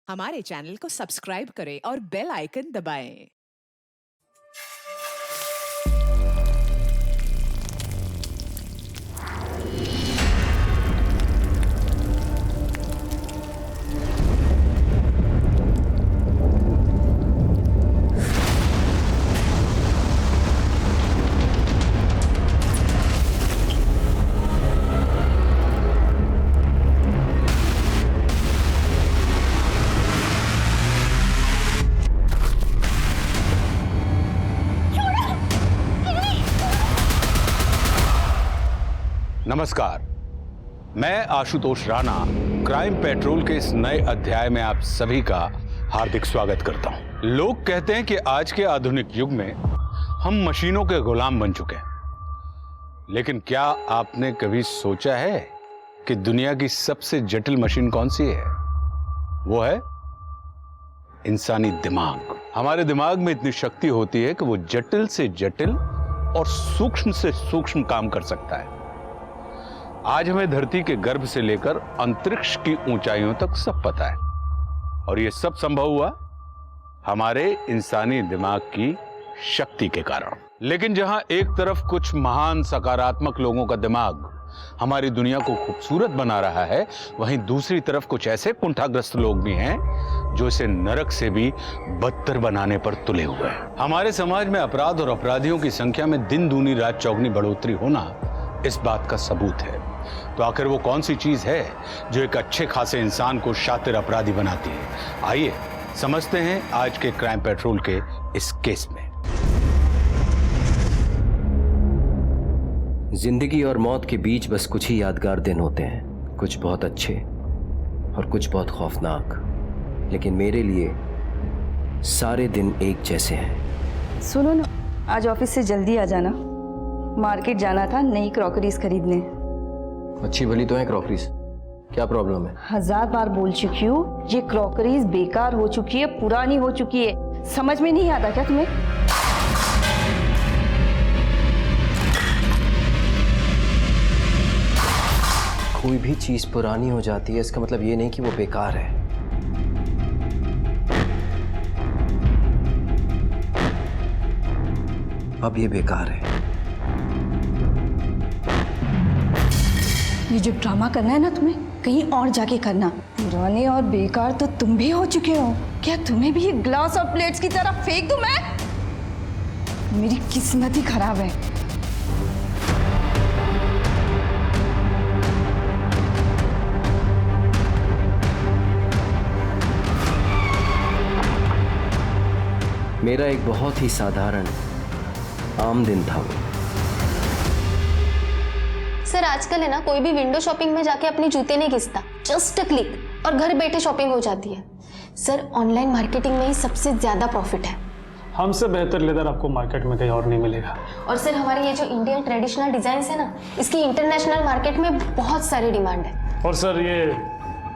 हमारे चैनल को सब्सक्राइब करें और बेल आइकन दबाएं। नमस्कार, मैं आशुतोष राणा क्राइम पेट्रोल के इस नए अध्याय में आप सभी का हार्दिक स्वागत करता हूं। लोग कहते हैं कि आज के आधुनिक युग में हम मशीनों के गुलाम बन चुके हैं, लेकिन क्या आपने कभी सोचा है कि दुनिया की सबसे जटिल मशीन कौन सी है? वो है इंसानी दिमाग। हमारे दिमाग में इतनी शक्ति होती है कि वो जटिल से जटिल और सूक्ष्म से सूक्ष्म काम कर सकता है। आज हमें धरती के गर्भ से लेकर अंतरिक्ष की ऊंचाइयों तक सब पता है, और यह सब संभव हुआ हमारे इंसानी दिमाग की शक्ति के कारण। लेकिन जहां एक तरफ कुछ महान सकारात्मक लोगों का दिमाग हमारी दुनिया को खूबसूरत बना रहा है, वहीं दूसरी तरफ कुछ ऐसे कुंठाग्रस्त लोग भी हैं जो इसे नरक से भी बदतर बनाने पर तुले हुए हैं। हमारे समाज में अपराध और अपराधियों की संख्या में दिन दूनी रात चौगुनी बढ़ोतरी होना इस बात का सबूत है। तो आखिर वो कौन सी चीज है जो एक अच्छे खासे इंसान को शातिर अपराधी बनाती है? आइए समझते हैं आज के क्राइम पेट्रोल के इस केस में। जिंदगी और मौत के बीच बस कुछ ही यादगार दिन होते हैं, कुछ बहुत अच्छे और कुछ बहुत खौफनाक, लेकिन मेरे लिए सारे दिन एक जैसे हैं। सुनो ना, आज ऑफिस से जल्दी आ जाना, मार्केट जाना था नई क्रॉकरीज खरीदने। अच्छी भली तो है क्रॉकरीज, क्या प्रॉब्लम है? 1000 बार बोल चुकी हूँ, ये क्रॉकरीज बेकार हो चुकी है, पुरानी हो चुकी है। समझ में नहीं आता क्या तुम्हें? कोई भी चीज पुरानी हो जाती है इसका मतलब ये नहीं कि वो बेकार है। अब ये बेकार है। ये जो ड्रामा करना है ना तुम्हें, कहीं और जाके करना। पुराने और बेकार तो तुम भी हो चुके हो। क्या तुम्हें भी ये ग्लास और प्लेट्स की तरह फेंक दूं मैं? मेरी किस्मत ही खराब है। मेरा एक बहुत ही साधारण आम दिन था वो। सर आजकल है ना, कोई भी विंडो शॉपिंग में जाके अपने जूते नहीं घिसता, जस्ट क्लिक और घर बैठे शॉपिंग हो जाती है। सर ऑनलाइन मार्केटिंग में ही सबसे ज्यादा प्रॉफिट है। हमसे बेहतर लेदर आपको मार्केट में कहीं और नहीं मिलेगा। और सर हमारे ये जो इंडियन ट्रेडिशनल डिजाइन है ना, इसकी इंटरनेशनल मार्केट में बहुत सारी डिमांड है। और सर ये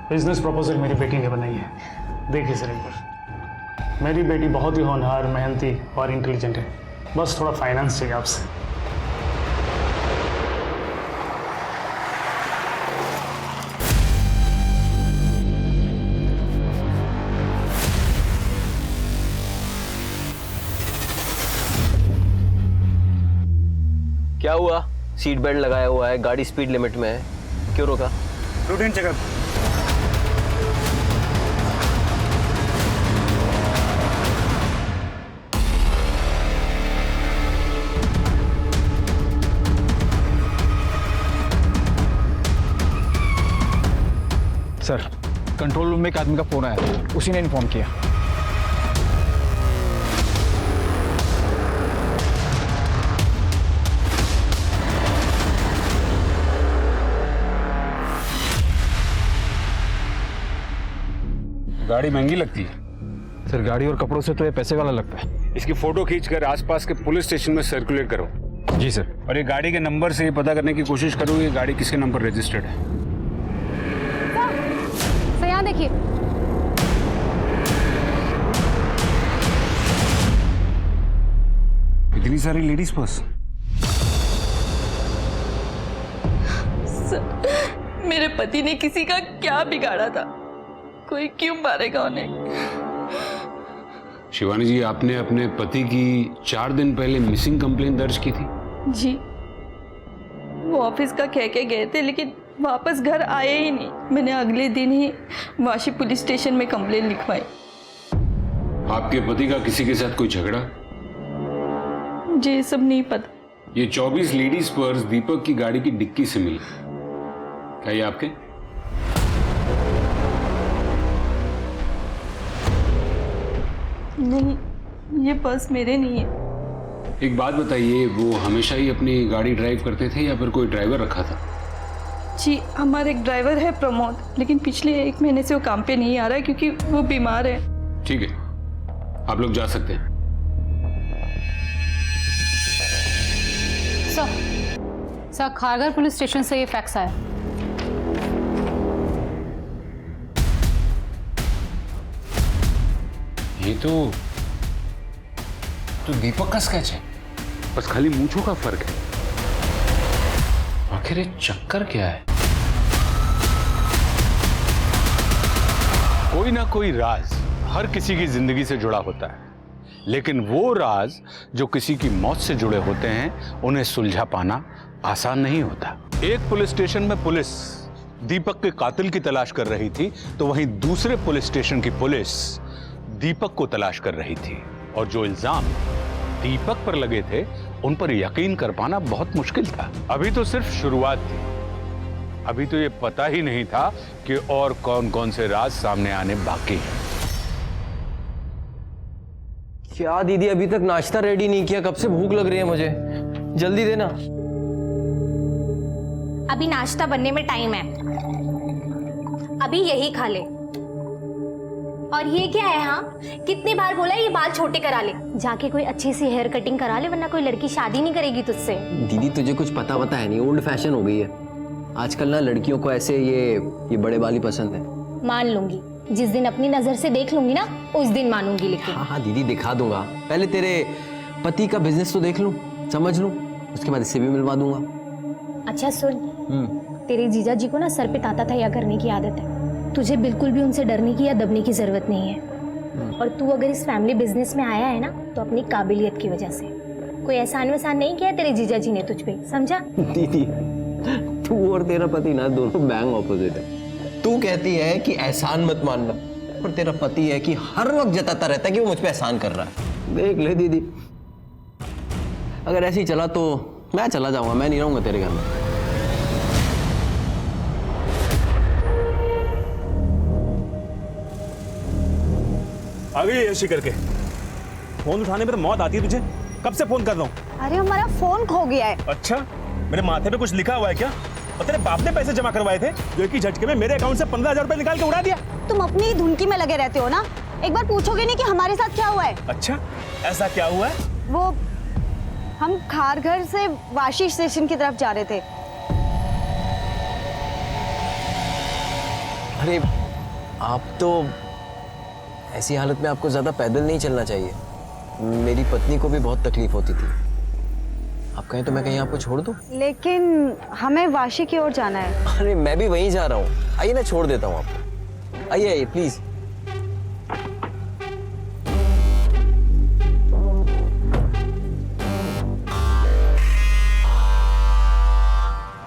बिजनेस प्रपोजल मेरी बेटी ने बनाई है, देखिए सर एक बार। मेरी बेटी बहुत ही होनहार, मेहनती और इंटेलिजेंट है, बस थोड़ा फाइनेंस चाहिए आपसे। क्या हुआ? सीट बेल्ट लगाया हुआ है, गाड़ी स्पीड लिमिट में है, क्यों रोका? Routine checkup. Sir, control room में एक आदमी का फोन आया, उसी ने इन्फॉर्म किया। गाड़ी महंगी लगती है सर, गाड़ी और कपड़ों से तो ये पैसे वाला लगता है। इसकी फोटो खींचकर आसपास के पुलिस स्टेशन में सर्कुलेट करो। जी सर। और ये गाड़ी के नंबर से ये पता करने की कोशिश करो ये गाड़ी किसके नंबर रजिस्टर्ड है। सर यहाँ देखिए, इतनी सारी लेडीज पर्स। सर, मेरे पति ने किसी का क्या बिगाड़ा था? कोई क्यों मारेगा उन्हें? शिवानी जी, आपने अपने पति की 4 दिन पहले मिसिंग कंप्लेंट दर्ज की थी? जी, वो ऑफिस का कह के गए थे लेकिन वापस घर आए ही नहीं। मैंने अगले दिन ही वाशी पुलिस स्टेशन में कंप्लेंट लिखवाई। आपके पति का किसी के साथ कोई झगड़ा? मुझे ये सब नहीं पता। ये 24 लेडीज पर्स दीपक की गाड़ी की डिक्की से मिली, क्या ये आपके? नहीं, ये पर्स मेरे नहीं है। एक बात बताइए, वो हमेशा ही अपनी गाड़ी ड्राइव करते थे या फिर कोई ड्राइवर रखा था? जी, हमारा एक ड्राइवर है प्रमोद, लेकिन पिछले 1 महीने से वो काम पे नहीं आ रहा है क्योंकि वो बीमार है। ठीक है, आप लोग जा सकते हैं। सर, खारघर पुलिस स्टेशन से ये फैक्स आया। ये तो दीपक का स्केच है, बस खाली मूंछों का फर्क है। आखिर ये चक्कर क्या है? कोई ना कोई राज हर किसी की जिंदगी से जुड़ा होता है, लेकिन वो राज जो किसी की मौत से जुड़े होते हैं उन्हें सुलझा पाना आसान नहीं होता। एक पुलिस स्टेशन में पुलिस दीपक के कातिल की तलाश कर रही थी, तो वहीं दूसरे पुलिस स्टेशन की पुलिस दीपक को तलाश कर रही थी, और जो इल्जाम दीपक पर लगे थे उन पर यकीन कर पाना बहुत मुश्किल था। अभी तो सिर्फ शुरुआत थी, अभी तो ये पता ही नहीं था कि और कौन कौन से राज सामने आने बाकी हैं। क्या दीदी, अभी तक नाश्ता रेडी नहीं किया? कब से भूख लग रही है मुझे, जल्दी देना। अभी नाश्ता बनने में टाइम है, अभी यही खा ले। और ये क्या है? हाँ, कितनी बार बोला ये बाल छोटे करा ले, जाके कोई अच्छी सी हेयर कटिंग करा ले, वरना कोई लड़की शादी नहीं करेगी तुझसे। दीदी तुझे कुछ पता है नहीं, ओल्ड फैशन हो गई है आजकल ना, लड़कियों को ऐसे ये बड़े बाल ही पसंद है। मान लूंगी, जिस दिन अपनी नजर से देख लूंगी ना उस दिन मानूंगी। लेकिन हाँ दीदी, दिखा दूंगा। पहले तेरे पति का बिजनेस तो देख लूं, समझ लूं, उसके बाद इससे भी मिलवा दूंगा। अच्छा सुन, तेरे जीजा जी को ना सर पे ताता तैयार करने की आदत है। तुझे बिल्कुल भी उनसे डरने की या दबने की जरूरत नहीं है। और तू अगर इस फैमिली बिजनेस में आया है ना, तो अपनी काबिलियत की वजह से। कोई एहसान वहसान नहीं किया तेरे जीजा जी ने तुझ पे, समझा? दीदी तू और तेरा पति ना दोनों बैंग ऑपोजिट है। तू कहती है कि एहसान मत मानना, और तेरा पति है कि हर वक्त जताता रहता है कि वो मुझ पे एहसान कर रहा है। देख ले दीदी, अगर ऐसे ही चला तो मैं चला जाऊंगा, मैं नहीं रहूंगा तेरे घर में। आ गई ऐसी करके, फोन उठाने में तो मौत आती है तुझे। कब से फोन कर रहा हूँ? अरे हमारा फोन खो गया है। अच्छा, मेरे माथे पे कुछ लिखा हुआ है क्या? और तेरे बाप ने पैसे जमा करवाए थे जो एक ही झटके में मेरे अकाउंट से 15,000 रुपए निकाल के उड़ा दिया। तुम अपनी ही धुनकी में लगे रहते हो ना, एक बार पूछोगे नहीं कि हमारे साथ क्या हुआ है? अच्छा, ऐसा क्या हुआ है? वो हम खारघर से वाशी स्टेशन की तरफ जा रहे थे। अरे आप तो ऐसी हालत में आपको ज्यादा पैदल नहीं चलना चाहिए, मेरी पत्नी को भी बहुत तकलीफ होती थी। आप कहें तो मैं कहीं आपको छोड़ दूं? लेकिन हमें वाशी की ओर जाना है। अरे मैं भी वहीं जा रहा हूँ, आइए ना, छोड़ देता हूँ आपको। आइए आइए प्लीज।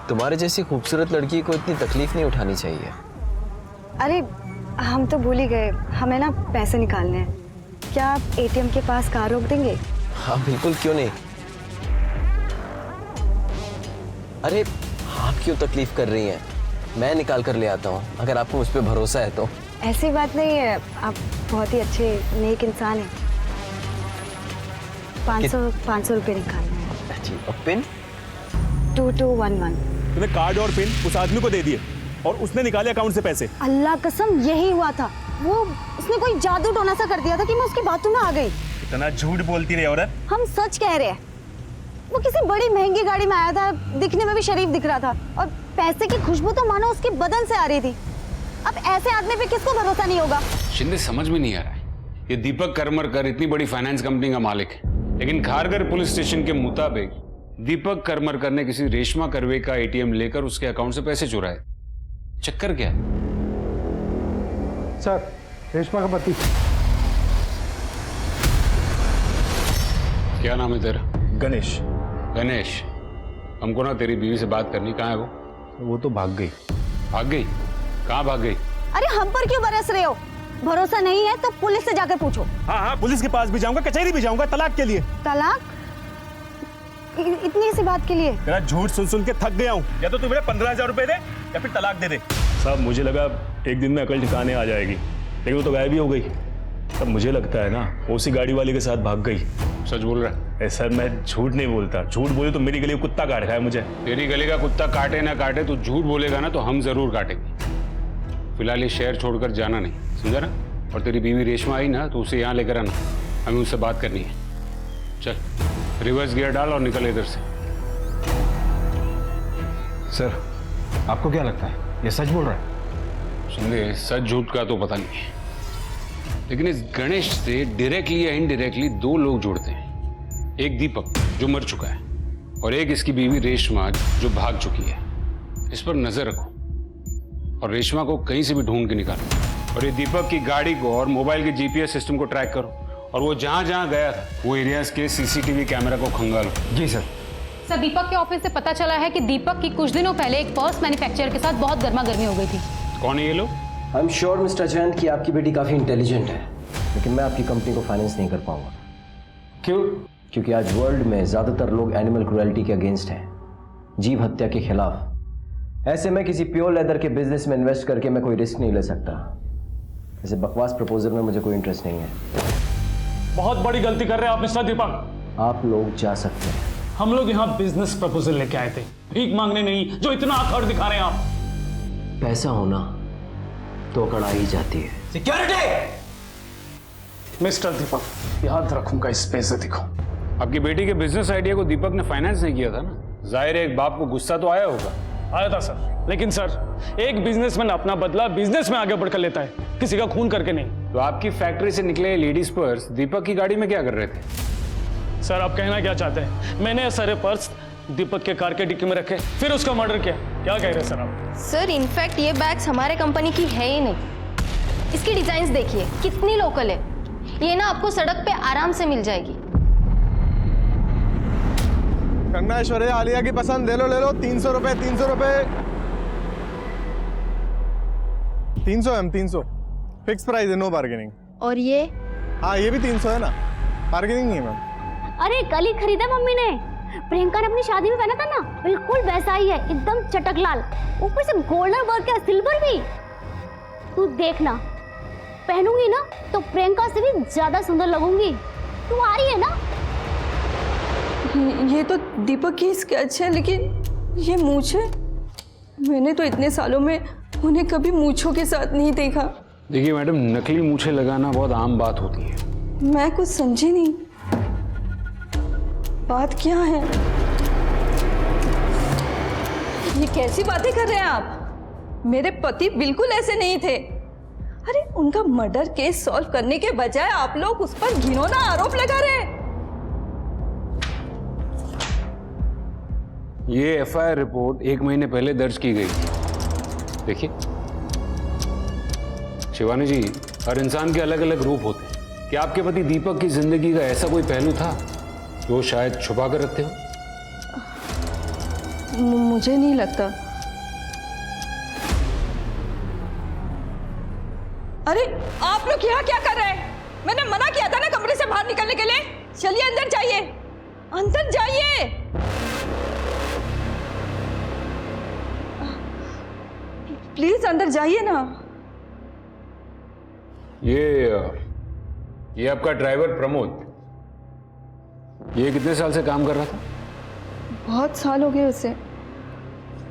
तुम्हारे जैसी खूबसूरत लड़की को इतनी तकलीफ नहीं उठानी चाहिए। अरे हम तो भूल ही गए, हमें ना पैसे निकालने हैं। क्या आप एटीएम के पास कार रोक देंगे? हाँ बिल्कुल, क्यों नहीं। अरे आप क्यों तकलीफ कर रही हैं, मैं निकाल कर ले आता हूँ, अगर आपको मुझ पर भरोसा है तो। ऐसी बात नहीं है, आप बहुत ही अच्छे नेक इंसान हैं। 500 रुपये निकालना है। जी, और पिन? 2211। तूने कार्ड और पिन उस आदमी को दे दिए और उसने निकाले अकाउंट से पैसे। अल्लाह कसम यही हुआ था, वो उसने कोई जादू टोना सा कर दिया था कि मैं उसकी बातों में आ गई। इतना झूठ बोलती रही औरत। हम सच कह रहे हैं, वो किसी बड़ी महंगी गाड़ी में आया था, दिखने में भी शरीफ दिख रहा था, और पैसे की खुशबू तो मानो उसके बदन से आ रही थी। अब ऐसे आदमी पे किसको भरोसा नहीं होगा? शिंदे, समझ में नहीं आ रहा है, ये दीपक करमरकर इतनी बड़ी फाइनेंस कंपनी का मालिक है, लेकिन खारघर पुलिस स्टेशन के मुताबिक दीपक करमरकर ने किसी रेशमा करवे का एटीएम लेकर उसके अकाउंट से पैसे चुराए। चक्कर क्या है? सर, रेशमा का पति। क्या नाम है तेरा? गणेश। गणेश, हमको ना तेरी बीवी से बात करनी। कहाँ है वो? वो तो भाग गई। भाग गई? कहाँ भाग गई? अरे हम पर क्यों बरस रहे हो? भरोसा नहीं है तो पुलिस से जाकर पूछो। हाँ हाँ, पुलिस के पास भी जाऊंगा, कचहरी भी जाऊंगा, तलाक के लिए। तलाक? इतनी सी बात के लिए? तेरा झूठ सुन सुन के थक गया हूँ। या तो तू मेरे 15,000 रुपए दे या फिर तलाक दे दे। साहब, मुझे लगा एक दिन में अकल ठिकाने आ जाएगी, लेकिन वो तो गायब ही हो गई। तब मुझे लगता है ना वो उसी गाड़ी वाले के साथ भाग गई। सच बोल रहा है? सर, मैं झूठ नहीं बोलता। झूठ बोले तो मेरी गली में कुत्ता काट खाए मुझे। तेरी गली का कुत्ता काटे ना काटे, तू झूठ बोलेगा ना तो हम जरूर काटेंगे। फिलहाल ये शहर छोड़कर जाना नहीं, समझा ना? और तेरी बीवी रेशमा आई ना तो उसे यहाँ लेकर आना, हमें उससे बात करनी है। चल, रिवर्स गियर डाल और निकल इधर से। सर, आपको क्या लगता है ये सच बोल रहा है? सुनिए, सच झूठ का तो पता नहीं है, लेकिन इस गणेश से डायरेक्टली या इनडायरेक्टली दो लोग जुड़ते हैं। एक दीपक जो मर चुका है और एक इसकी बीवी रेशमा जो भाग चुकी है। इस पर नजर रखो और रेशमा को कहीं से भी ढूंढ के निकालो। और ये दीपक की गाड़ी को और मोबाइल के जीपीएस सिस्टम को ट्रैक करो और वो जहां जहां गया था वो एरियाज के सीसीटीवी कैमरा को खंगालो। जी सर। सर, दीपक के ऑफिस से पता चला है कि दीपक की कुछ दिनों पहले एक पर्स मैन्युफैक्चरर के साथ बहुत गर्मा गर्मी हो गई थी। कौन है ये लोग? I am sure mister Jayant कि आपकी बेटी काफ़ी इंटेलिजेंट है, लेकिन मैं आपकी कंपनी को फाइनेंस नहीं कर पाऊंगा। क्यों? क्योंकि आज वर्ल्ड में ज़्यादातर लोग एनिमल क्रुएल्टी के अगेंस्ट हैं, जीव हत्या के खिलाफ। ऐसे में किसी प्योर लेदर के बिजनेस में इन्वेस्ट करके मैं कोई रिस्क नहीं ले सकता। ऐसे बकवास प्रपोजल में मुझे कोई इंटरेस्ट नहीं है। बहुत बड़ी गलती कर रहे हैं आप मिस्टर दीपक। आप लोग जा सकते हैं। हम लोग यहाँ बिजनेस प्रपोजल लेके आए थे, भीख मांगने नहीं, जो इतना आखड़ दिखा रहे हैं आप। पैसा होना तो अकड़ा ही जाती है। सिक्योरिटी! मिस्टर दीपक, याद रखूंगा इस बेइज्जती को। आपकी बेटी के बिजनेस आइडिया को दीपक ने फाइनेंस नहीं किया था ना? जाहिर है एक बाप को गुस्सा तो आया होगा। आया था सर, लेकिन सर एक बिजनेसमैन अपना बदला बिजनेस में आगे बढ़कर लेता है, किसी का खून करके नहीं। तो आपकी फैक्ट्री से निकले लेडीज पर्स दीपक की गाड़ी में क्या कर रहे थे? सर, आप कहना क्या चाहते हैं? मैंने ये सारे पर्स दीपक के कार के डिक्की में रखे, फिर उसका मर्डर किया। क्या कह रहे हैं सर आप? सर, इनफैक्ट ये बैग्स हमारे कंपनी की है ही नहीं। इसकी डिजाइन्स देखिए कितनी लोकल है। ये ना आपको सड़क पे आराम से मिल जाएगी। कंगना ऐश्वर्या आलिया की पसंद, ले लो 300 रुपए 300 रुपए 300 मैम 300 फिक्स प्राइस है, नो बार्गेनिंग। और ये? हाँ, ये भी 300 है ना, बार्गेनिंग नहीं है मैम। अरे कल ही खरीदा मम्मी ने, प्रियंका ने अपनी शादी में पहना था ना, बिल्कुल वैसा ही है, एकदम चटक लाल, ऊपर से गोल्डन वर्क है, सिल्वर भी। तू देखना, पहनूंगी ना तो प्रियंका से भी ज्यादा सुंदर लगूंगी। तू आ रही है ना? ये तो दीपक की स्केच है, लेकिन ये मूंछ है। मैंने तो इतने सालों में उन्हें कभी मूंछों के साथ नहीं देखा। देखिए मैडम, नकली मूछें लगाना बहुत आम बात होती है। मैं कुछ समझी नहीं, बात क्या है? ये कैसी बातें कर रहे हैं आप? मेरे पति बिल्कुल ऐसे नहीं थे। अरे उनका मर्डर केस सॉल्व करने के बजाय आप लोग उस पर घिनौना आरोप लगा रहे हैं। ये एफआईआर रिपोर्ट 1 महीने पहले दर्ज की गई थी, देखिए। शिवानी जी, हर इंसान के अलग अलग रूप होते हैं। क्या आपके पति दीपक की जिंदगी का ऐसा कोई पहलू था जो शायद छुपा कर रखते हो? मुझे नहीं लगता। अरे आप लोग यहाँ क्या कर रहे हैं? मैंने मना किया था ना कमरे से बाहर निकलने के लिए। चलिए अंदर जाइए, अंदर जाइए। प्लीज अंदर जाइए ना। ये आपका ड्राइवर प्रमोद, ये कितने साल से काम कर रहा था? बहुत साल हो गए उसे।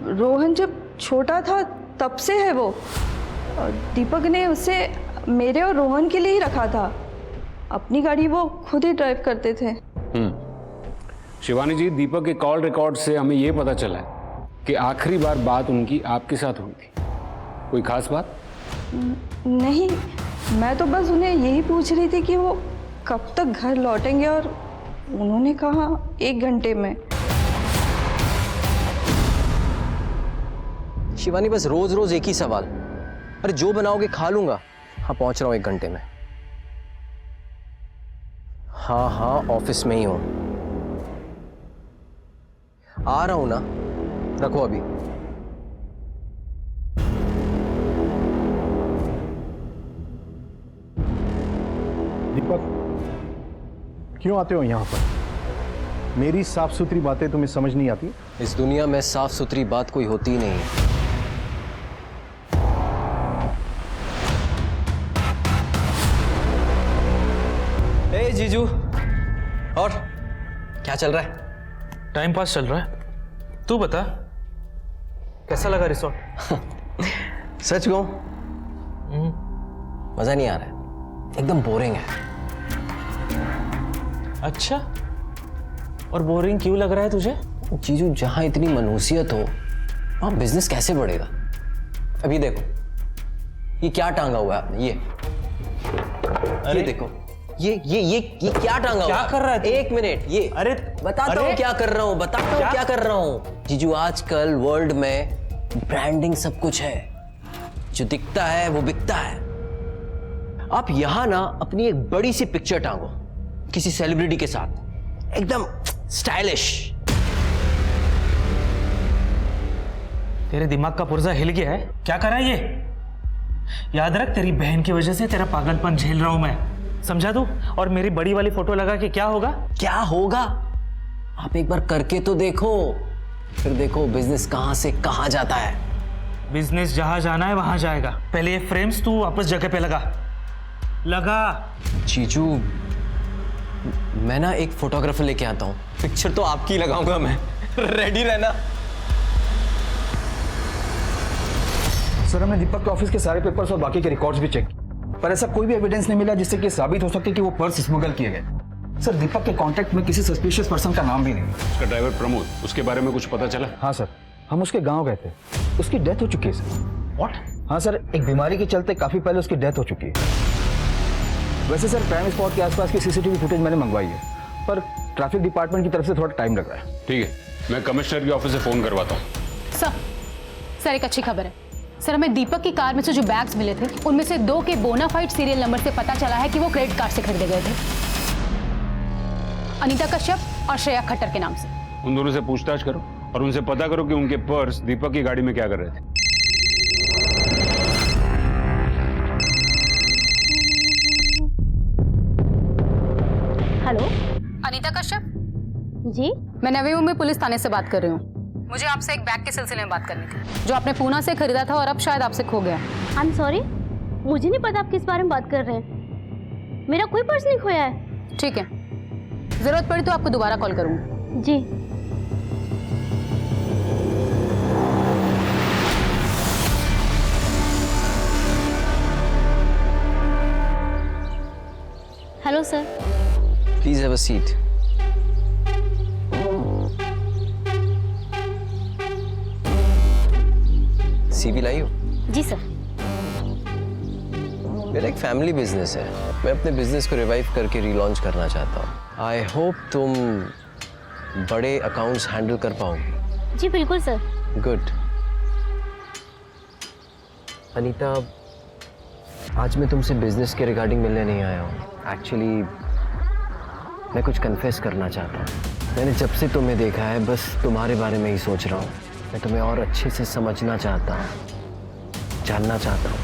रोहन जब छोटा था तब से है वो। दीपक ने उसे मेरे और रोहन के लिए ही रखा था। अपनी गाड़ी वो खुद ही ड्राइव करते थे। शिवानी जी, दीपक के कॉल रिकॉर्ड से हमें ये पता चला है कि आखिरी बार बात उनकी आपके साथ हुई थी। कोई खास बात? नहीं, मैं तो बस उन्हें यही पूछ रही थी कि वो कब तक घर लौटेंगे, और उन्होंने कहा 1 घंटे में। शिवानी, बस रोज रोज एक ही सवाल। अरे जो बनाओगे खा लूंगा, हाँ पहुंच रहा हूँ 1 घंटे में। हाँ हाँ ऑफिस में ही हूँ, आ रहा हूँ ना, रखो अभी। दीपक क्यों आते हो यहाँ पर? मेरी साफ सुथरी बातें तुम्हें समझ नहीं आती? इस दुनिया में साफ सुथरी बात कोई होती ही नहीं है। ए जीजू, और क्या चल रहा है? टाइम पास चल रहा है। तू बता, कैसा लगा रिसोर्ट? सच कहूं, मजा नहीं आ रहा है, एकदम बोरिंग है। अच्छा, और बोरिंग क्यों लग रहा है तुझे? जीजू, जहां इतनी मनुसियत हो वहां बिजनेस कैसे बढ़ेगा? अभी देखो, ये क्या टांगा हुआ है आपने? ये देखो, ये क्या टांगा हुआ? क्या कर रहा है तू? 1 मिनट, ये अरे बताता हूँ क्या कर रहा हूँ, बताता हूँ क्या कर रहा हूँ। जीजू, आजकल वर्ल्ड में ब्रांडिंग सब कुछ है, जो दिखता है वो बिकता है। आप यहां ना अपनी एक बड़ी सी पिक्चर टांगो किसी सेलिब्रिटी के साथ, एकदम स्टाइलिश। तेरे दिमाग का पुर्जा हिल गया है? क्या कर रहा है ये? याद रख, तेरी बहन की वजह से तेरा पागलपन झेल रहा हूं मैं, समझा तू? और मेरी बड़ी वाली फोटो लगा के क्या होगा? क्या होगा? आप एक बार करके तो देखो, फिर देखो बिजनेस कहां से कहां जाता है। बिजनेस जहां जाना है वहां जाएगा। पहले ये फ्रेम्स तू वापस जगह पे लगा। जीजू, मैं ना एक फोटोग्राफर लेके आता हूँ, पिक्चर तो आपकी लगाऊंगा मैं। रेडी रहना। सर, हमने दीपक के ऑफिस के सारे पेपर्स और बाकी के रिकॉर्ड्स भी चेक किए, पर ऐसा कोई भी एविडेंस नहीं मिला जिससे कि साबित हो सके कि वो पर्स स्मगल किए गए। सर, दीपक के कांटेक्ट में किसी सस्पिशियस पर्सन का नाम भी नहीं। उसका ड्राइवर प्रमोद, उसके बारे में कुछ पता चला? हाँ सर, हम उसके गांव गए थे, उसकी डेथ हो चुकी है सर। व्हाट? हाँ सर, एक बीमारी के चलते काफी पहले उसकी डेथ हो चुकी है। वैसे सर, क्राइम स्पॉट के आसपास की सीसीटीवी फुटेज मैंने मंगवाई है, पर ट्रैफिक डिपार्टमेंट की तरफ से थोड़ा टाइम लग रहा है। ठीक है, मैं कमिश्नर के ऑफिस से फोन करवाता हूँ। सर एक अच्छी खबर है। सर, हमें दीपक की कार में से जो बैग्स मिले थे, उनमें से 2 के बोनाफाइड सीरियल नंबर से पता चला है कि वो क्रेडिट कार्ड से खरीदे गए थे, अनीता कश्यप और श्रेया खट्टर के नाम से। उन दोनों से पूछताछ करो और उनसे पता करो कि उनके पर्स दीपक की गाड़ी में क्या कर रहे थे। हेलो, अनीता कश्यप जी? मैं नवी मुंबई पुलिस थाने से बात कर रही हूँ। मुझे आपसे एक बैग के सिलसिले में बात करनी थी, जो आपने पूना से खरीदा था और अब शायद आपसे खो गया। आई एम सॉरी, मुझे नहीं पता आप किस बारे में बात कर रहे हैं। मेरा कोई पर्स नहीं खोया है। ठीक है, जरूरत पड़ी तो आपको दोबारा कॉल करूंगी। जी। Hello sir. Please have a seat. CV लाई हो? जी सर। मेरा एक फैमिली बिजनेस है, मैं अपने बिजनेस को रिवाइव करके रीलॉन्च करना चाहता हूँ। आई होप तुम बड़े अकाउंट्स हैंडल कर पाओगे। जी बिल्कुल सर। गुड। अनीता, आज मैं तुमसे बिजनेस के रिगार्डिंग मिलने नहीं आया हूँ। एक्चुअली मैं कुछ कन्फेस करना चाहता हूँ। मैंने जब से तुम्हें देखा है बस तुम्हारे बारे में ही सोच रहा हूँ। मैं तुम्हें और अच्छे से समझना चाहता हूँ, जानना चाहता हूँ,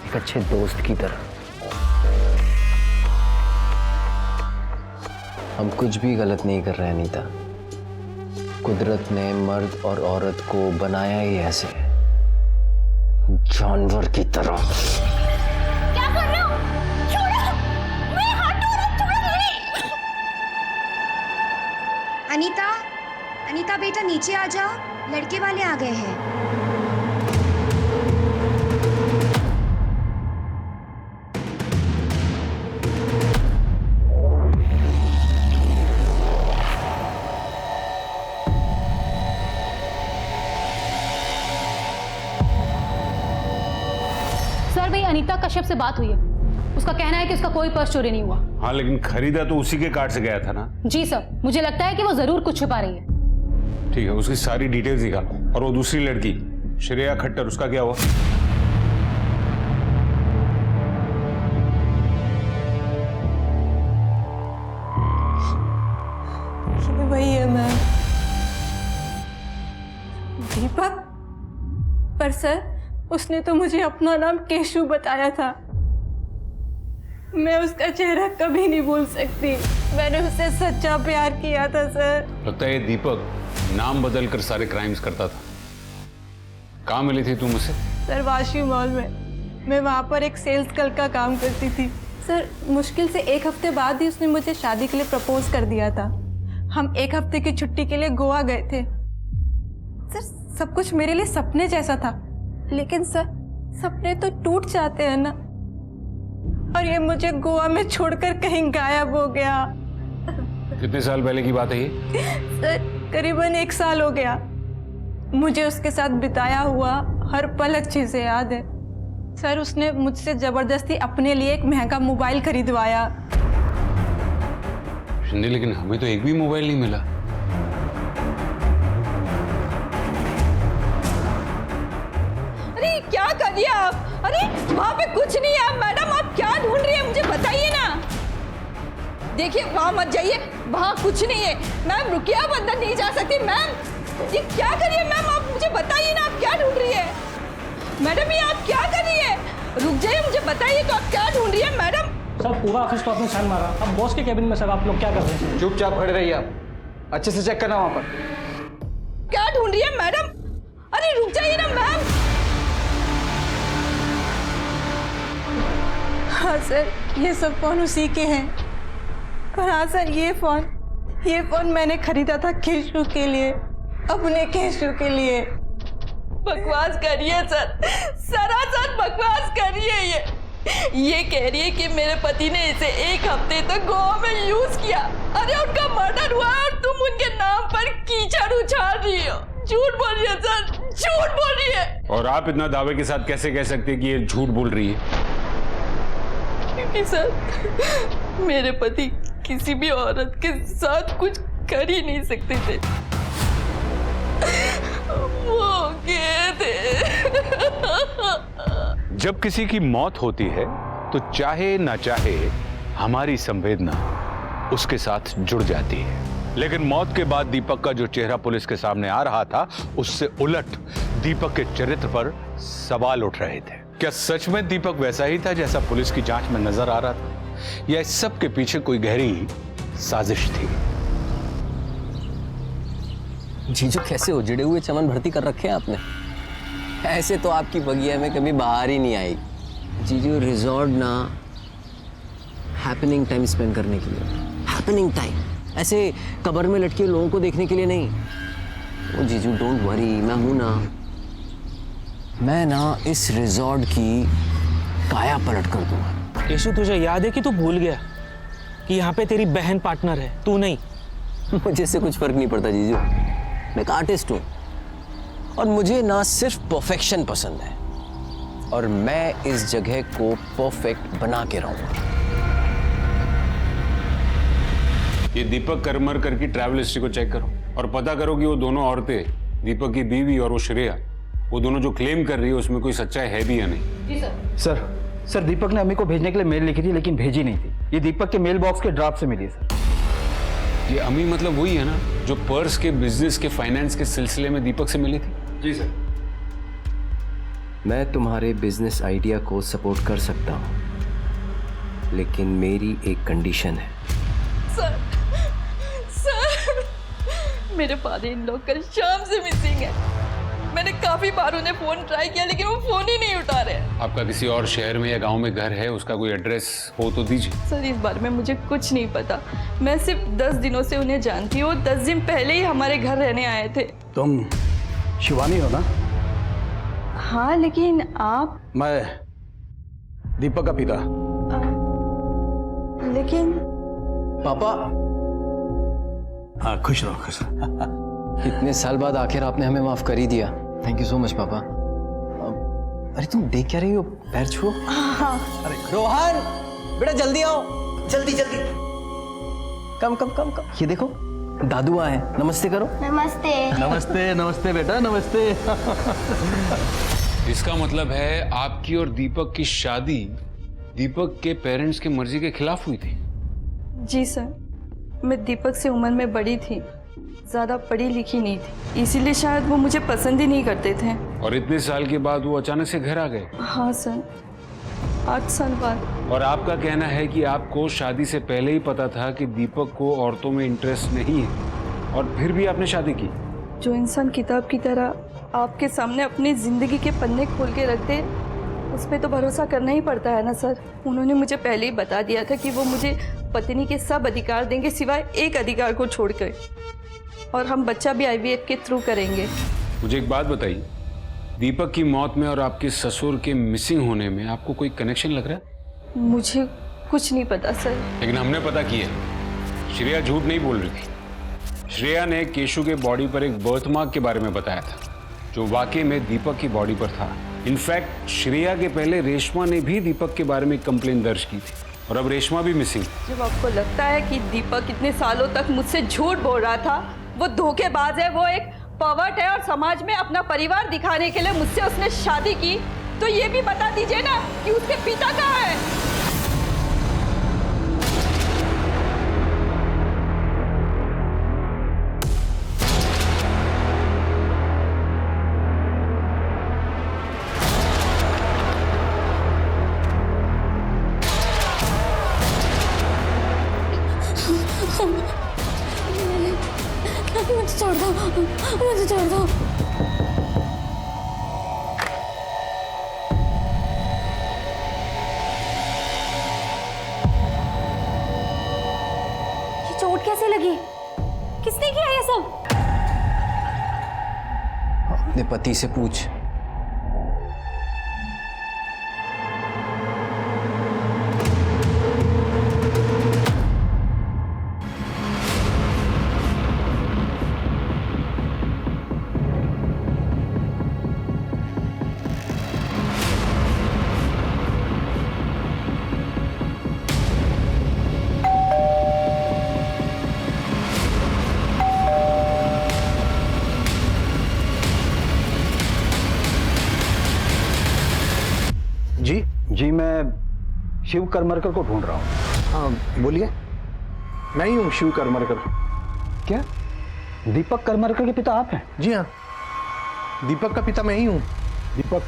एक अच्छे दोस्त की तरह। हम कुछ भी गलत नहीं कर रहे हैं अनीता। कुदरत ने मर्द और औरत को बनाया ही ऐसे, जानवर की तरह। क्या कर रहे हो? छोड़ो, मेरे हाथ छोड़ो मेरे। अनीता, अनीता बेटा नीचे आ जाओ, लड़के वाले आ गए हैं। सर, भाई अनीता कश्यप से बात हुई है, उसका कहना है कि उसका कोई पर्स चोरी नहीं हुआ। हाँ, लेकिन खरीदा तो उसी के कार्ड से गया था ना। जी सर, मुझे लगता है कि वो जरूर कुछ छुपा रही है। ठीक है, उसकी सारी डिटेल्स निकालो। और वो दूसरी लड़की श्रेया खट्टर, उसका क्या हुआ? सर उसने तो मुझे अपना नाम केशु बताया था। मैं उसका चेहरा कभी नहीं भूल सकती। मैंने उससे सच्चा प्यार किया था सर। लगता है ये दीपक नाम बदल कर सारे क्राइम्स करता था। कहाँ मिली थी तुम उसे? सर वाशी मॉल में। मैं वहाँ पर एक सेल्स गर्ल का काम करती थी। सर मुश्किल से 1 हफ्ते बाद ही उसने मुझे शादी के लिए प्रपोज कर दिया था। हम 1 हफ्ते की छुट्टी के लिए गोवा गए थे। सर सब कुछ मेरे लिए सपने जैसा था, लेकिन सर सपने तो टूट जाते हैं ना। और ये मुझे गोवा में छोड़कर कहीं गायब हो गया। कितने साल पहले की बात है ये? सर करीबन 1 साल हो गया। मुझे उसके साथ बिताया हुआ हर पल अच्छे से याद है। सर उसने मुझसे जबरदस्ती अपने लिए एक महंगा मोबाइल खरीदवाया। शिंदे लेकिन हमें तो एक भी मोबाइल नहीं मिला। अरे क्या कर दिया आप? अरे वहाँ पे कुछ नहीं है मैडम, आप क्या ढूंढ रही है मुझे बताइए ना। देखिए वहाँ मत जाइए, वहाँ कुछ नहीं है। मैम रुकिए, आप अंदर नहीं जा सकती। मैम ये क्या कर रही है मैम, आप मुझे बताइए ना, आप क्या ढूंढ रही है? मैडम ये आप क्या कर रही है? रुक जाइए, मुझे बताइए तो आप क्या ढूंढ रही है मैडम? सर पूरा ऑफिस को आपने छान मारा। अब बॉस के केबिन में सर आप लोग क्या कर रहे हैं? चुपचाप खड़े रहिए आप, अच्छे से चेक करना वहां पर। क्या ढूंढ रही है मैडम? अरे रुक जाइए ना मैम। हाँ सर ये सब फोन उसी के हैं। और हाँ सर ये फोन मैंने खरीदा था केशु के लिए, अपने केशु के लिए। बकवास करिए सर, सरासर बकवास करिए। ये कह रही है कि मेरे पति ने इसे 1 हफ्ते तक गोवा में यूज किया। अरे उनका मर्डर हुआ और तुम उनके नाम पर कीचड़ उछाल रही हो। झूठ बोल रही है सर, झूठ बोल रही है। और आप इतना दावे के साथ कैसे कह सकते हैं कि ये झूठ बोल रही है? क्योंकि सर मेरे पति किसी भी औरत के साथ कुछ कर ही नहीं सकते थे। वो गए थे। जब किसी की मौत होती है तो चाहे ना चाहे हमारी संवेदना उसके साथ जुड़ जाती है। लेकिन मौत के बाद दीपक का जो चेहरा पुलिस के सामने आ रहा था, उससे उलट दीपक के चरित्र पर सवाल उठ रहे थे। क्या सच में दीपक वैसा ही था जैसा पुलिस की जांच में नजर आ रहा था, या इस सब के पीछे कोई गहरी साजिश थी? जीजू कैसे उजड़े हुए चमन भर्ती कर रखे हैं आपने? ऐसे तो आपकी बगिया में कभी बाहर ही नहीं आई। जीजू रिजॉर्ट ना हैपनिंग टाइम स्पेंड करने के लिए, हैपनिंग टाइम, ऐसे कब्र में लटके लोगों को देखने के लिए नहीं। ओ जीजू डोंट वरी, मैं हूं ना। मैं ना इस रिजॉर्ट की काया पलट कर दूंगा। केशु तुझे याद है कि तू भूल गया कि यहाँ पे तेरी बहन पार्टनर है, तू नहीं। मुझे इससे कुछ फर्क नहीं पड़ता जीजू, मैं एक आर्टिस्ट हूँ और मुझे ना सिर्फ परफेक्शन पसंद है, और मैं इस जगह को परफेक्ट बना के रहूंगा। ये दीपक करमरकर की ट्रैवल हिस्ट्री को चेक करो और पता करो कि वो दोनों औरतें, दीपक की बीवी और वो श्रेया, वो दोनों जो क्लेम कर रही है उसमें कोई सच्चाई है भी या नहीं? जी सर। सर दीपक ने अम्मी को भेजने के लिए मेल लिखी थी लेकिन भेजी नहीं थी। ये दीपक के मेल बॉक्स के ड्राफ्ट से मिली है सर। ये अम्मी मतलब वही है ना जो पर्स के बिजनेस के फाइनेंस के सिलसिले में दीपक से मिली थी? जी सर। मैं तुम्हारे बिजनेस आइडिया को सपोर्ट कर सकता हूं, लेकिन मेरी एक कंडीशन है। सर मेरे फादर इन लॉ कल शाम से मिसिंग है। मैंने काफी बार उन्हें फोन ट्राई किया लेकिन वो फोन ही नहीं उठा रहे। आपका किसी और शहर में या गांव में घर है, उसका कोई एड्रेस हो तो दीजिए। सर इस बारे में मुझे कुछ नहीं पता। मैं सिर्फ 10 दिनों से उन्हें जानती हूँ। 10 दिन पहले ही हमारे घर रहने आए थे। तुम शिवानी हो ना? हाँ लेकिन आप? मैं दीपक का पिता। लेकिन पापा। हाँ खुश रहो, खुश रहो। इतने साल बाद आखिर आपने हमें माफ कर ही दिया। थैंक यू सो मच पापा। अरे तुम देख क्या रही हो, पैर छुओ। अरे रोहन बेटा जल्दी आओ, जल्दी जल्दी। कम कम कम कम। ये देखो दादू आए, नमस्ते करो। नमस्ते। नमस्ते नमस्ते बेटा, नमस्ते। इसका मतलब है आपकी और दीपक की शादी दीपक के पेरेंट्स की मर्जी के खिलाफ हुई थी? जी सर, मैं दीपक से उम्र में बड़ी थी ज़्यादा पढ़ी लिखी नहीं थी, इसीलिए शायद वो मुझे पसंद ही नहीं करते थे। और इतने साल के बाद वो अचानक से घर आ गए? हाँ सर, 8 साल बाद। और आपका कहना है कि आपको शादी से पहले ही पता था कि दीपक को औरतों में इंटरेस्ट नहीं है, और फिर भी आपने शादी की? जो इंसान किताब की तरह आपके सामने अपनी ज़िंदगी के पन्ने खोल के रख दे, उस पर तो भरोसा करना ही पड़ता है ना सर। उन्होंने मुझे पहले ही बता दिया था कि वो मुझे पत्नी के सब अधिकार देंगे सिवाय एक अधिकार को छोड़कर, और हम बच्चा भी IVF के थ्रू करेंगे। मुझे एक बात बताइए, दीपक की मौत में और आपके ससुर के मिसिंग होने में आपको कोई कनेक्शन लग रहा है? मुझे कुछ नहीं पता सर। लेकिन हमने पता किया, श्रेया झूठ नहीं बोल रही थी। श्रेया ने केशु के बॉडी पर एक बर्थ मार्क के बारे में बताया था, जो वाकई में दीपक की बॉडी पर था। इनफैक्ट श्रेया के पहले रेशमा ने भी दीपक के बारे में कंप्लेन दर्ज की थी, और अब रेशमा भी मिसिंग। जब आपको लगता है कि दीपक इतने सालों तक मुझसे झूठ बोल रहा था, वो धोखेबाज है, वो एक पर्वर्ट है, और समाज में अपना परिवार दिखाने के लिए मुझसे उसने शादी की, तो ये भी बता दीजिए ना कि उसके पिता कहाँ है। मुझे छोड़ दो, मुझे छोड़ दो। ये चोट कैसे लगी? किसने किया ये सब? अपने पति से पूछ। जी मैं शिव करमरकर को ढूंढ रहा हूँ। हाँ बोलिए, मैं ही हूँ शिव करमरकर। क्या दीपक करमरकर के पिता आप हैं? जी हाँ, दीपक का पिता मैं ही हूँ। दीपक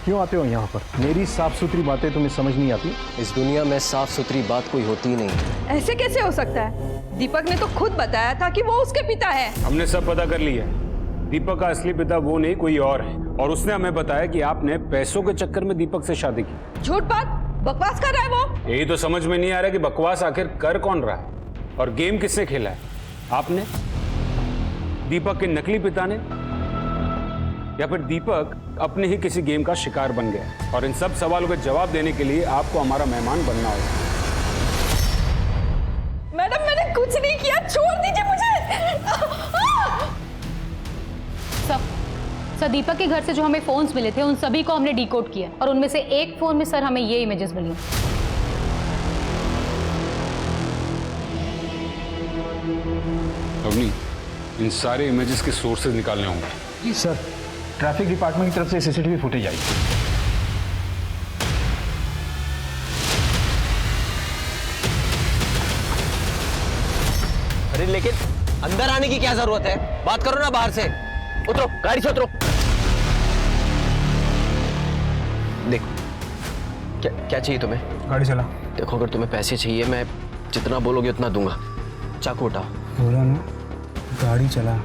क्यों आते हो यहाँ पर? मेरी साफ सुथरी बातें तुम्हें समझ नहीं आती? इस दुनिया में साफ सुथरी बात कोई होती ही नहीं। ऐसे कैसे हो सकता है? दीपक ने तो खुद बताया था कि वो उसके पिता है। हमने सब पता कर लिया, दीपक का असली पिता वो नहीं कोई और है, और उसने हमें बताया कि आपने पैसों के चक्कर में दीपक से शादी की। झूठ बात, बकवास कर रहा है वो। यही तो समझ में नहीं आ रहा कि बकवास आखिर कर कौन रहा है, और गेम किसने खेला है? आपने, दीपक के नकली पिता ने, या फिर दीपक अपने ही किसी गेम का शिकार बन गया? और इन सब सवालों के जवाब देने के लिए आपको हमारा मेहमान बनना होगा। मैडम मैंने कुछ नहीं किया, छोड़ दीजिए मुझे। सर, दीपक के घर से जो हमें फोन्स मिले थे उन सभी को हमने डिकोड किया, और उनमें से एक फोन में सर हमें ये इमेजेस मिली। अवनी, इन सारे इमेजेस के सोर्सेज निकालने होंगे। जी सर, ट्रैफिक डिपार्टमेंट की तरफ से CCTV फुटेज आई। अरे लेकिन अंदर आने की क्या जरूरत है? बात करो ना बाहर से। उतरो, गाड़ी से उतरो। देखो, क्या चाहिए तुम्हें? गाड़ी चला। देखो, अगर तुम्हें पैसे चाहिए, मैं जितना बोलोगे उतना दूंगा। चाकू उठाओ। बोला ना, गाड़ी चला।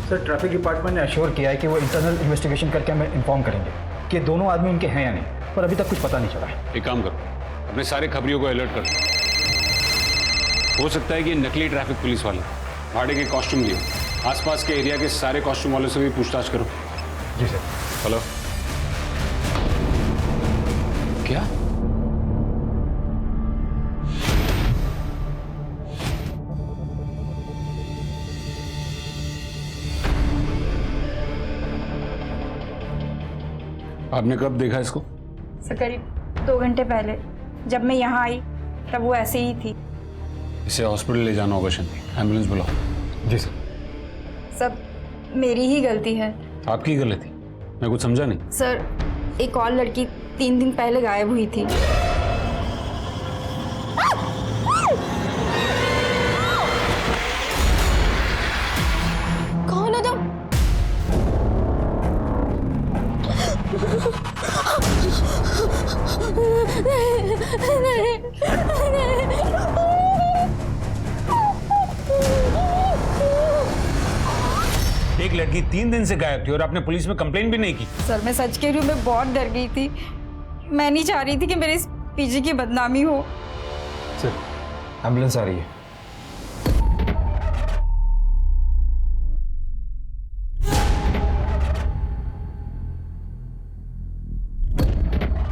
सर, ट्रैफिक डिपार्टमेंट ने अश्योर किया है कि वो इंटरनल इन्वेस्टिगेशन करके हमें इन्फॉर्म करेंगे कि दोनों आदमी उनके हैं या नहीं, पर अभी तक कुछ पता नहीं चला है। एक काम करो, अपने सारे खबरियों को अलर्ट कर दो। हो सकता है कि नकली ट्रैफिक पुलिस वाले भाड़े के कॉस्ट्यूम लिए, आसपास के एरिया के सारे कॉस्ट्यूम वालों से भी पूछताछ करो। जी सर। हेलो, क्या? आपने कब देखा इसको? सर करीब 2 घंटे पहले, जब मैं यहाँ आई तब वो ऐसे ही थी। इसे हॉस्पिटल ले जाना होगा शांति, एम्बुलेंस बुलाओ। जी सर। सब मेरी ही गलती है। आपकी गलती? मैं कुछ समझा नहीं। सर, एक और लड़की 3 दिन पहले गायब हुई थी। एक लड़की 3 दिन से गायब थी और आपने पुलिस में कंप्लेन भी नहीं की। सर मैं सच कह रही हूँ, मैं बहुत डर गई थी। मैं नहीं चाह रही थी कि मेरे इस पीजी की बदनामी हो। सर एम्बुलेंस आ रही है।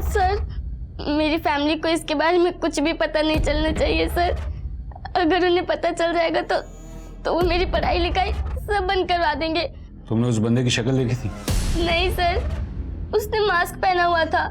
सर मेरी फैमिली को इसके बारे में कुछ भी पता नहीं चलना चाहिए सर। अगर उन्हें पता चल जाएगा तो वो मेरी पढ़ाई लिखाई सब बंद करवा देंगे। तुमने उस बंदे की शक्ल देखी थी? नहीं सर, उसने मास्क पहना हुआ था।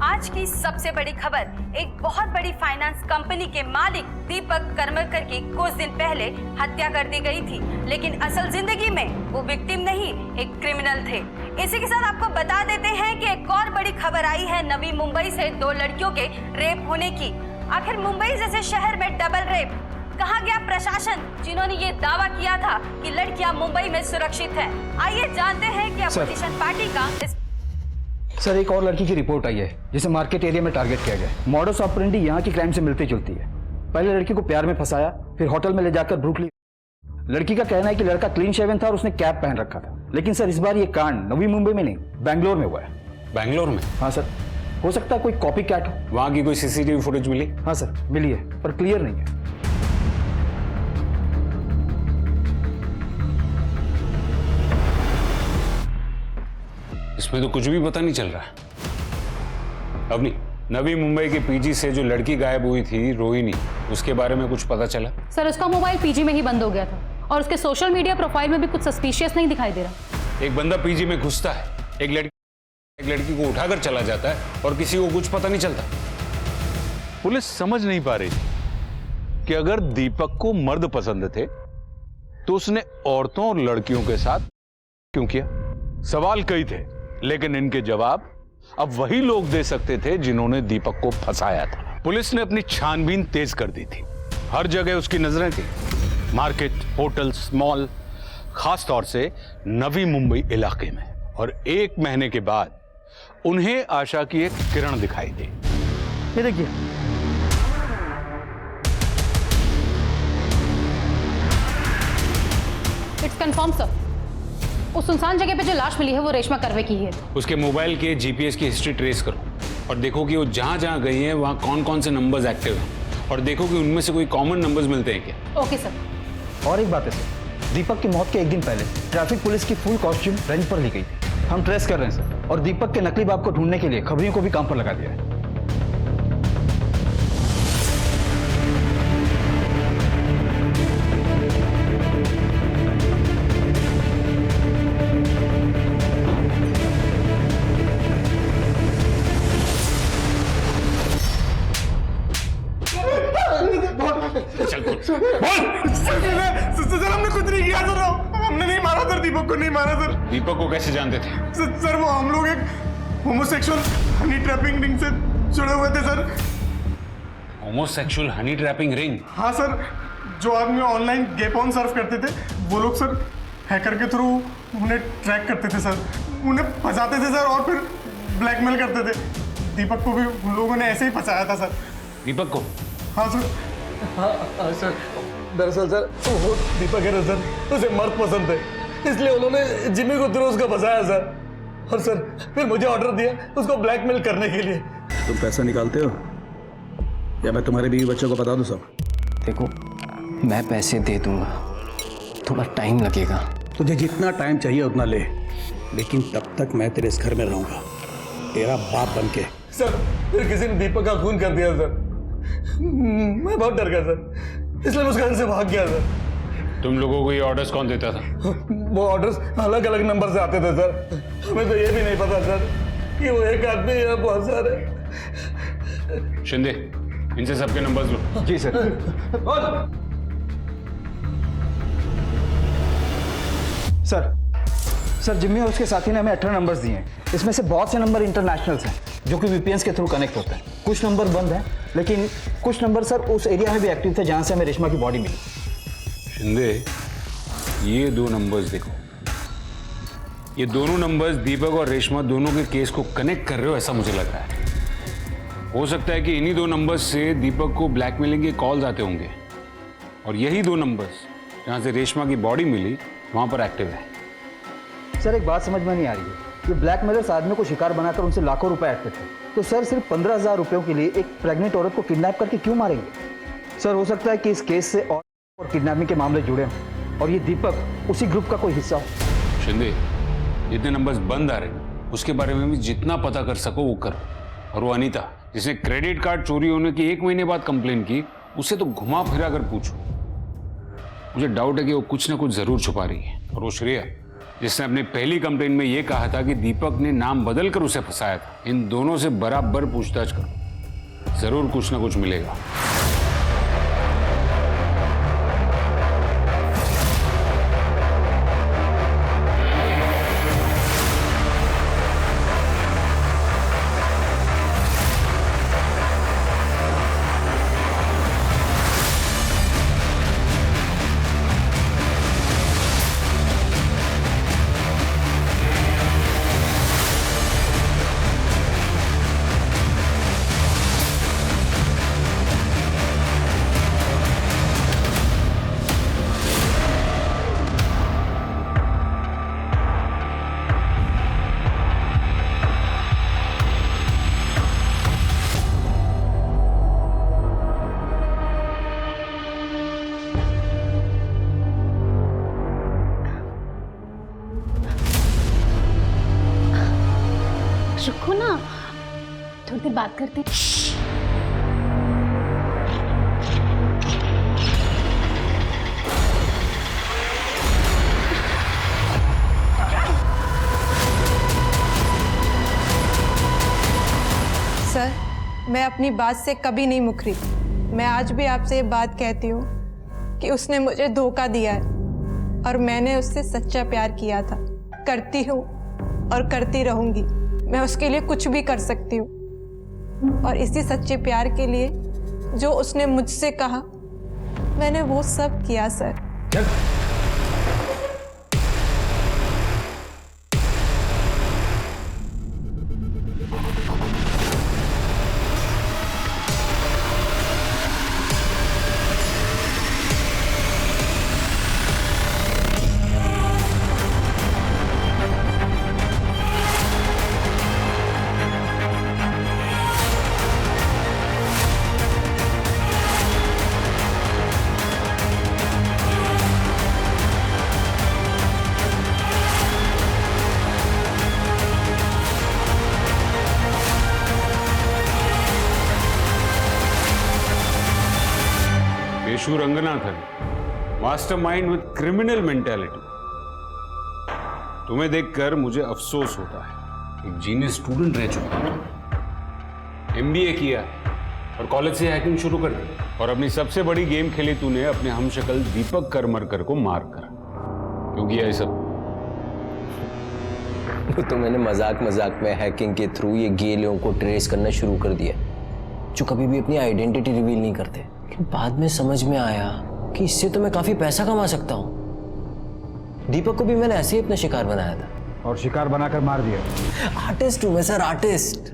आज की सबसे बड़ी खबर, एक बहुत बड़ी फाइनेंस कंपनी के मालिक दीपक करमरकर की कुछ दिन पहले हत्या कर दी गई थी, लेकिन असल जिंदगी में वो विक्टिम नहीं, एक क्रिमिनल थे। इसी के साथ आपको बता देते हैं कि एक और बड़ी खबर आई है नवी मुंबई से 2 लड़कियों के रेप होने की। आखिर मुंबई जैसे शहर में डबल रेप, कहाँ गया प्रशासन जिन्होंने ये दावा किया था कि लड़कियां मुंबई में सुरक्षित हैं? आइए जानते हैं कि अपोजिशन पार्टी का इस सर एक और लड़की की रिपोर्ट आई है जिसे मार्केट एरिया में टारगेट किया गया। मॉडस ऑपरेंडी यहाँ की क्राइम से मिलती जुलती है। पहले लड़की को प्यार में फंसाया, फिर होटल में ले जाकर भूख ली। लड़की का कहना है कि लड़का क्लीन शेवन था और उसने कैप पहन रखा था। लेकिन सर इस बार ये कांड नवी मुंबई में नहीं, बैंगलोर में हुआ है। बैंगलोर में? हाँ सर, हो सकता है कोई कॉपी कैट हो। वहां की कोई सीसीटीवी फुटेज मिली? हाँ सर मिली है, पर क्लियर नहीं है। इसमें तो कुछ भी पता नहीं चल रहा है। अवनी, नवी मुंबई के पीजी से जो लड़की गायब हुई थी रोहिणी, उसके बारे में कुछ पता चला? सर उसका मोबाइल पीजी में ही बंद हो गया था और उसके सोशल मीडिया प्रोफाइल में भी कुछ सस्पिशियस नहीं दिखाई दे रहा। एक बंदा पीजी में घुसता है, एक लड़की को उठाकर चला जाता है और किसी को कुछ पता नहीं चलता। पुलिस समझ नहीं पा रही थी कि अगर दीपक को मर्द पसंद थे तो उसने औरतों और लड़कियों के साथ क्यों किया? सवाल कई थे, लेकिन इनके जवाब अब वही लोग दे सकते थे जिन्होंने दीपक को फंसाया था। पुलिस ने अपनी छानबीन तेज कर दी थी। हर जगह उसकी नजरें थी, मार्केट, होटल्स, मॉल, खास तौर से नवी मुंबई इलाके में। और 1 महीने के बाद उन्हें आशा की एक किरण दिखाई दी। ये देखिए, इट्स कंफर्म सर। उस सुनसान जगह पे जो लाश मिली है वो रेशमा कर्वे की है। उसके मोबाइल के जीपीएस की हिस्ट्री ट्रेस करो और देखो कि वो जहां जहां गई है वहां कौन कौन से नंबर्स एक्टिव हैं और देखो कि उनमें से कोई कॉमन नंबर्स मिलते हैं क्या। Okay sir. और एक बात है सर, दीपक की मौत के 1 दिन पहले ट्रैफिक पुलिस की फुल कॉस्ट्यूम रेंट पर ली गई थी। हम ट्रेस कर रहे हैं सर, और दीपक के नकली बाप को ढूंढने के लिए खबरियों को भी काम पर लगा दिया है। सर हमने कुछ नहीं किया सर, हमने नहीं मारा सर, दीपक को नहीं मारा सर। दीपक को कैसे जानते थे? सर वो हम लोग एक होमोसेक्सुअल हनी ट्रैपिंग रिंग से जुड़े हुए थे sir. Homosexual Honey trapping ring? हाँ सर, जो आदमी ऑनलाइन गे पॉर्न सर्फ करते थे वो लोग सर हैकर के थ्रू उन्हें ट्रैक करते थे सर, उन्हें फंसाते थे सर और फिर ब्लैकमेल करते थे। दीपक को भी उन लोगों ने ऐसे ही फंसाया था सर। दीपक को? हाँ सर। हाँ सर, दरअसल सर वो दीपक है ना सर, उसे मर्द पसंद है, इसलिए उन्होंने जिमी को थ्रू उसका फंसाया सर। और सर फिर मुझे ऑर्डर दिया उसको ब्लैकमेल करने के लिए। तुम पैसा निकालते हो या मैं तुम्हारे बीवी बच्चों को बता दूं सब? देखो मैं पैसे दे दूंगा, थोड़ा टाइम लगेगा। तुझे जितना टाइम चाहिए उतना ले, लेकिन तब तक मैं तेरे इस घर में रहूंगा, तेरा बाप बन के। सर फिर किसी ने दीपक का खून कर दिया सर, मैं बहुत डर गया सर, इसलिए मैं उस घर से भाग गया सर। तुम लोगों को ये ऑर्डर्स कौन देता था? वो ऑर्डर्स अलग अलग नंबर से आते थे सर, हमें तो ये भी नहीं पता सर कि वो एक आदमी या बहुत सारे। शिंदे, इनसे सबके नंबर्स लो। जी सर। सर जिम्मी और उसके साथी ने हमें 18 नंबर्स दिए हैं। इसमें से बहुत से नंबर इंटरनेशनल्स हैं जो कि वीपीएन के थ्रू कनेक्ट होते हैं। कुछ नंबर बंद हैं, लेकिन कुछ नंबर सर उस एरिया में भी एक्टिव थे जहां से हमें रेशमा की बॉडी मिली। शिंदे, ये 2 नंबर्स देखो, ये दोनों नंबर्स दीपक और रेशमा दोनों के केस को कनेक्ट कर रहे हो, ऐसा मुझे लग रहा है। हो सकता है कि इन्हीं दो नंबर्स से दीपक को ब्लैकमेलिंग के कॉल्स आते होंगे और यही दो नंबर्स जहां से रेशमा की बॉडी मिली वहां पर एक्टिव है। सर एक बात समझ में नहीं आ रही है, ये ब्लैकमेलर्स आदमी को शिकार बनाकर उनसे लाखों रुपए ऐंठते थे, तो सर सिर्फ 15,000 रुपयों के लिए एक प्रेग्नेंट औरत को किडनैप करके क्यों मारेंगे? सर हो सकता है कि इस केस से और किडनैपिंग के मामले जुड़े हों और ये दीपक उसी ग्रुप का कोई हिस्सा हो। शिंदे, जितने नंबर्स बंद आ रहे हैं उसके बारे में भी जितना पता कर सको वो करो। और वो अनीता जिसने क्रेडिट कार्ड चोरी होने की 1 महीने बाद कंप्लेन की, उससे तो घुमा फिरा कर पूछो। मुझे डाउट है कि वो कुछ ना कुछ जरूर छुपा रही है। और वो श्रेया जिसने अपनी पहली कंप्लेन में ये कहा था कि दीपक ने नाम बदल कर उसे फंसाया था, इन दोनों से बराबर पूछताछ करो, जरूर कुछ ना कुछ मिलेगा। रुको ना, थोड़ी देर बात करते। सर मैं अपनी बात से कभी नहीं मुकरी। मैं आज भी आपसे ये बात कहती हूँ कि उसने मुझे धोखा दिया है और मैंने उससे सच्चा प्यार किया था। करती हूँ और करती रहूँगी। मैं उसके लिए कुछ भी कर सकती हूँ और इसी सच्चे प्यार के लिए जो उसने मुझसे कहा मैंने वो सब किया सर। चल। Peshu Ranganathan, mastermind with criminal mentality. तुम्हें देखकर मुझे अफसोस होता है। एक जीनियस स्टूडेंट रह चुका है, एमबीए किया और कॉलेज से हैकिंग शुरू कर दी और अपनी सबसे बड़ी गेम खेली तूने अपने हमशक्ल दीपक करमरकर को मारकर। क्यों किया ये सब? तो मैंने मजाक मजाक में हैकिंग के थ्रू ये गे लोगों को ट्रेस करना शुरू कर दिया जो कभी भी अपनी आइडेंटिटी रिवील नहीं करते। लेकिन बाद में समझ में आया कि इससे तो मैं काफी पैसा कमा सकता हूँ। दीपक को भी मैंने ऐसे ही अपना शिकार बनाया था और शिकार बनाकर मार दिया। आर्टिस्ट हूँ मैं सर, आर्टिस्ट।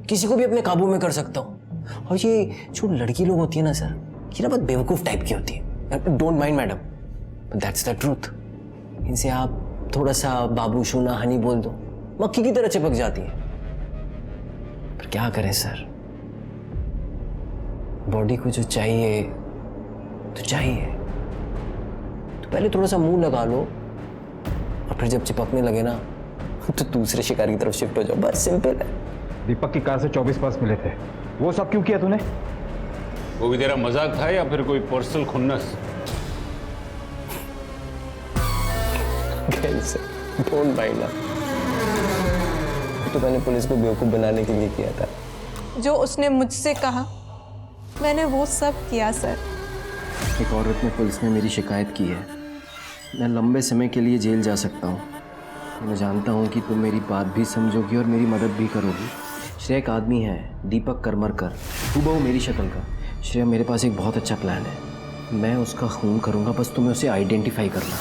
किसी को भी अपने काबू में कर सकता हूँ। और ये जो लड़की लोग होती है ना सर, ये ना बहुत बेवकूफ टाइप की होती है। Don't mind madam, but that's the truth. इनसे आप थोड़ा सा बाबू शूना हनी बोल दो, मक्खी की तरह चिपक जाती है। पर क्या करें सर, बॉडी को जो चाहिए तो चाहिए। तो पहले थोड़ा सा मुंह लगा लो और फिर जब चिपकने लगे ना तो दूसरे शिकार की तरफ शिफ्ट हो जाओ। बस सिंपल है। दीपक की कार से 24 पर्स मिले थे, वो सब क्यों किया तूने? वो भी तेरा मजाक था या फिर कोई पर्सनल खुन्नस? डोंट माइंड ना, तो मैंने पुलिस को बेवकूफ बनाने के लिए किया था। जो उसने मुझसे कहा मैंने वो सब किया सर। एक औरत ने पुलिस में मेरी शिकायत की है। मैं लंबे समय के लिए जेल जा सकता हूँ। मैं जानता हूँ कि तुम मेरी बात भी समझोगी और मेरी मदद भी करोगी। श्रेया एक आदमी है, दीपक करमरकर, हूबहू मेरी शक्ल का। श्रेया, मेरे पास एक बहुत अच्छा प्लान है। मैं उसका खून करूँगा, बस तुम्हें उसे आइडेंटिफाई करना।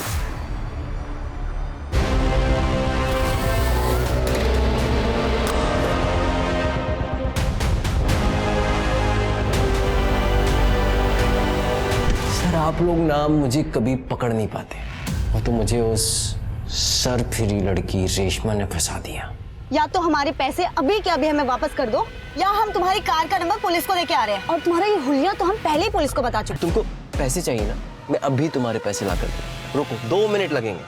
आप लोग ना मुझे कभी पकड़ नहीं पाते। वो तो मुझे उस सरफिरी लड़की रेशमा ने फंसा दिया। या तो हमारे पैसे अभी के अभी हमें वापस कर दो, या हम तुम्हारी कार का नंबर पुलिस को देके आ रहे हैं। और तुम्हारा ये हुलिया तो हम पहले ही पुलिस को बता चुके। तुमको पैसे चाहिए ना, मैं अभी तुम्हारे पैसे ला कर दूं। रुको, 2 मिनट लगेंगे।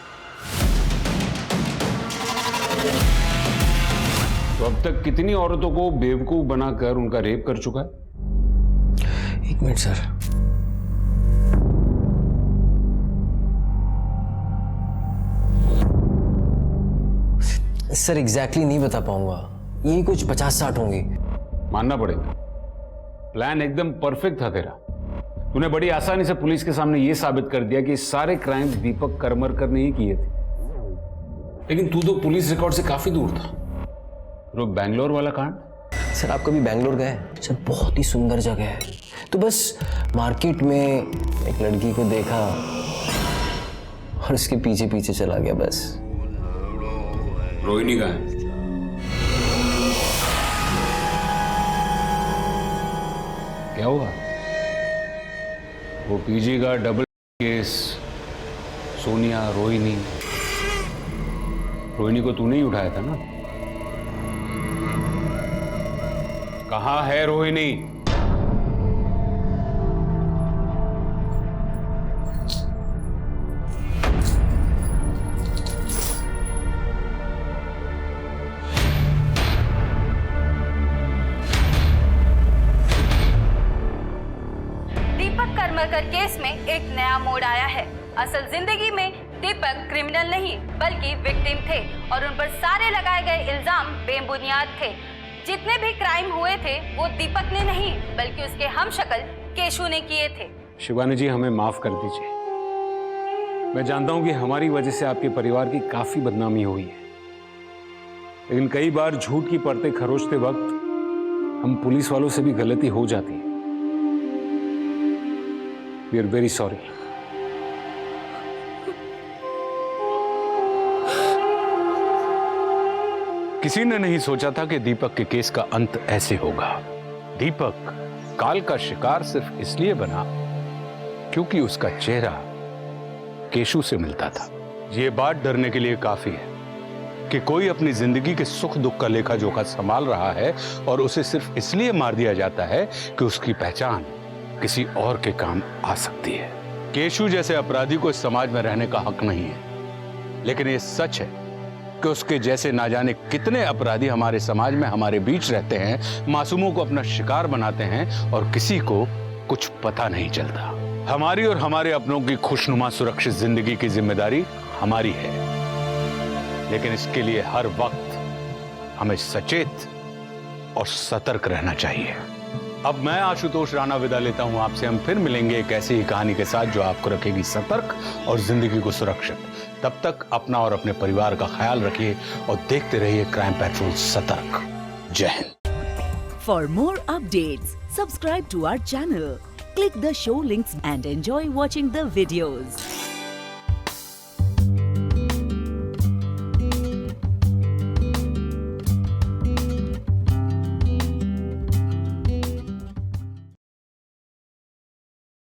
तो अब तक कितनी औरतों को बेवकूफ बनाकर उनका रेप कर चुका है? 1 मिनट सर। सर एग्जैक्टली नहीं बता पाऊंगा, यही कुछ 50-60 होंगी। मानना पड़ेगा, प्लान एकदम परफेक्ट था तेरा। तूने बड़ी आसानी से पुलिस के सामने यह साबित कर दिया कि सारे क्राइम्स दीपक करमरकर ने ही किए थे। लेकिन तू तो पुलिस रिकॉर्ड से काफी दूर था। तो बैंगलोर वाला कांड? सर आप कभी बैंगलोर गए? सर बहुत ही सुंदर जगह है। तो बस मार्केट में एक लड़की को देखा और उसके पीछे पीछे चला गया बस। रोहिणी कहाँ है? क्या हुआ? वो पीजी का डबल केस, सोनिया, रोहिणी को तूने ही उठाया था ना? कहाँ है रोहिणी? दीपक करमरकर केस में एक नया मोड़ आया है। असल जिंदगी में दीपक क्रिमिनल नहीं बल्कि विक्टिम थे और उन पर सारे लगाए गए इल्जाम बेबुनियाद थे। जितने भी क्राइम हुए थे वो दीपक ने नहीं बल्कि उसके हमशक्ल केशु ने किए थे। शिवानी जी, हमें माफ कर दीजिए। मैं जानता हूं कि हमारी वजह से आपके परिवार की काफी बदनामी हुई है, लेकिन कई बार झूठ की परतें खरोचते वक्त हम पुलिस वालों से भी गलती हो जाती है। We are very sorry. किसी ने नहीं सोचा था कि दीपक के केस का अंत ऐसे होगा। दीपक काल का शिकार सिर्फ इसलिए बना क्योंकि उसका चेहरा केशु से मिलता था। यह बात डरने के लिए काफी है कि कोई अपनी जिंदगी के सुख दुख का लेखा जोखा संभाल रहा है और उसे सिर्फ इसलिए मार दिया जाता है कि उसकी पहचान किसी और के काम आ सकती है। केशु जैसे अपराधी को इस समाज में रहने का हक नहीं है, लेकिन यह सच है कि उसके जैसे ना जाने कितने अपराधी हमारे समाज में हमारे बीच रहते हैं, मासूमों को अपना शिकार बनाते हैं और किसी को कुछ पता नहीं चलता। हमारी और हमारे अपनों की खुशनुमा सुरक्षित जिंदगी की जिम्मेदारी हमारी है, लेकिन इसके लिए हर वक्त हमें सचेत और सतर्क रहना चाहिए। अब मैं आशुतोष राणा विदा लेता हूं आपसे। हम फिर मिलेंगे एक ऐसी ही कहानी के साथ जो आपको रखेगी सतर्क और जिंदगी को सुरक्षित। तब तक अपना और अपने परिवार का ख्याल रखिए और देखते रहिए क्राइम पेट्रोल सतर्क। जय हिंद। For more updates subscribe to our channel, click the show links and enjoy watching the videos.